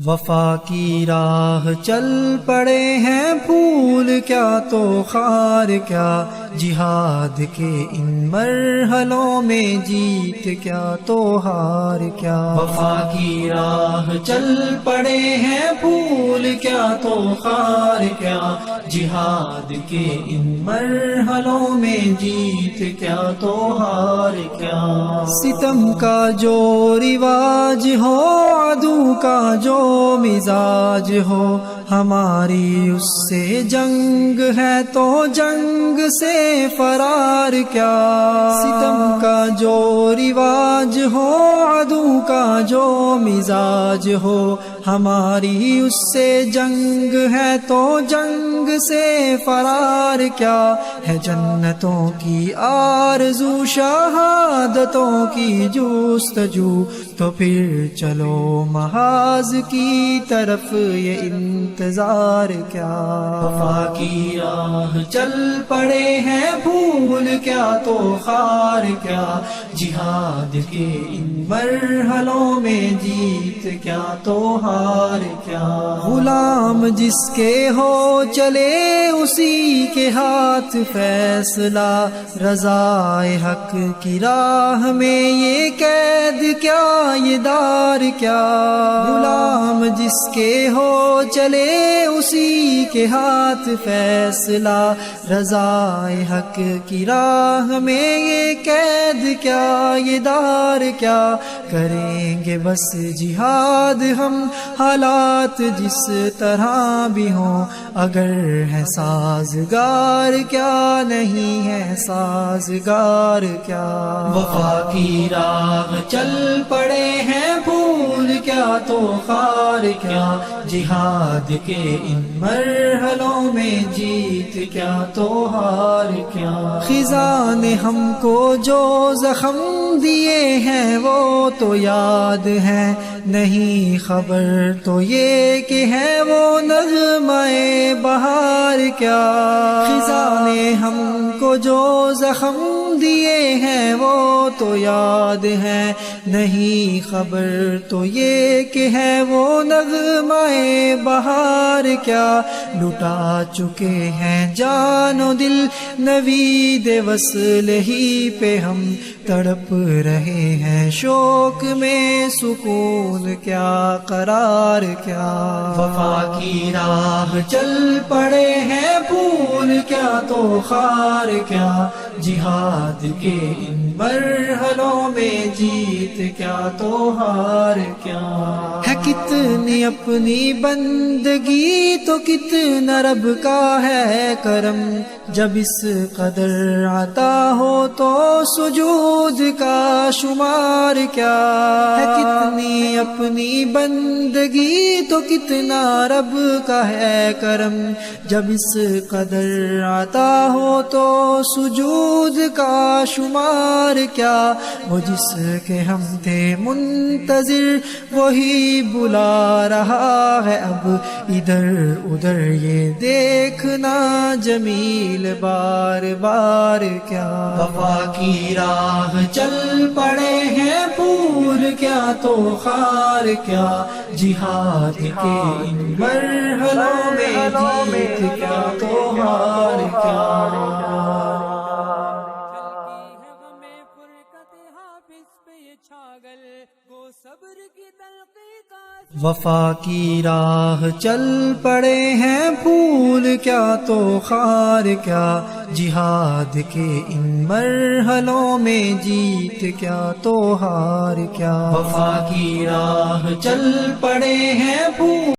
وفا کی راہ چل پڑے ہیں پھول کیا تو خار کیا، جہاد کے ان مرحلوں میں جیت کیا تو ہار کیا۔ وفا کی راہ چل پڑے ہیں پھول کیا تو خار کیا، جہاد کے ان مرحلوں میں جیت کیا تو ہار کیا۔ ستم کا جو رواج ہو، عدو کا جو مزاج ہو، ہماری اس سے جنگ ہے تو جنگ سے فرار کیا۔ ستم کا جو رواج ہو، عدو کا جو مزاج ہو، ہماری اس سے جنگ ہے تو جنگ سے فرار کیا۔ ہے جنتوں کی آرزو، شہادتوں کی جستجو، تو پھر چلو محاذ کی طرف یہ انتظار کیا۔ وفا کی راہ چل پڑے ہیں پھول کیا تو خار کیا، جہاد کے ان مرحلوں میں جیت کیا تو ہار کیا۔ غلام جس کے ہو چلے اسی کے ہاتھ فیصلہ، رضائے حق کی راہ میں یہ قید کیا یہ دار کیا۔ غلام جس کے ہو چلے اسی کے ہاتھ فیصلہ، رضائے حق کی راہ میں یہ قید کیا یہ دار کیا۔ کریں گے بس جہاد ہم حالات جس طرح بھی ہوں، اگر ہے سازگار کیا نہیں ہے سازگار کیا۔ وفا کی راہ چل پڑے ہیں پھول کیا تو خار کیا، جہاد کے ان مرحلوں میں جیت کیا تو ہار کیا۔ خزاں نے ہم کو جو زخم دیے ہیں وہ تو یاد ہے، نہیں خبر تو یہ کہ ہے وہ نغمہ بہار کیا۔ خزاں نے ہم کو جو زخم دیے ہیں وہ تو یاد ہے، نہیں خبر تو یہ کہ ہے وہ نغمہ بہار کیا۔ لٹا چکے ہیں جان و دل نوید وصل ہی پہ، ہم تڑپ رہے ہیں شوق میں سکون کیا قرار کیا۔ وفا کی راہ چل پڑے ہیں پھول کیا تو خار کیا، جہاد کے ان مرحلوں میں جیت کیا تو ہار کیا۔ ہے کتنی اپنی بندگی تو کتنا رب کا ہے کرم، جب اس قدر عطا ہو تو سجود کا شمار کیا۔ ہے کتنی اپنی بندگی تو کتنا رب کا ہے کرم، جب اس قدر عطا ہو تو سجود کا شمار کیا۔ وہ جس کے ہم تھے منتظر وہی بلا رہا ہے اب، ادھر ادھر یہ دیکھنا جمیل بار بار کیا۔ وفا کی راہ چل پڑے ہیں پھول کیا تو خار کیا، جہاد کے ان مرحلوں میں جیت کیا تو ہار کیا۔ وفا کی راہ چل پڑے ہیں پھول کیا تو خار کیا، جہاد کے ان مرحلوں میں جیت کیا تو ہار کیا۔ وفا کی راہ چل پڑے ہیں پھول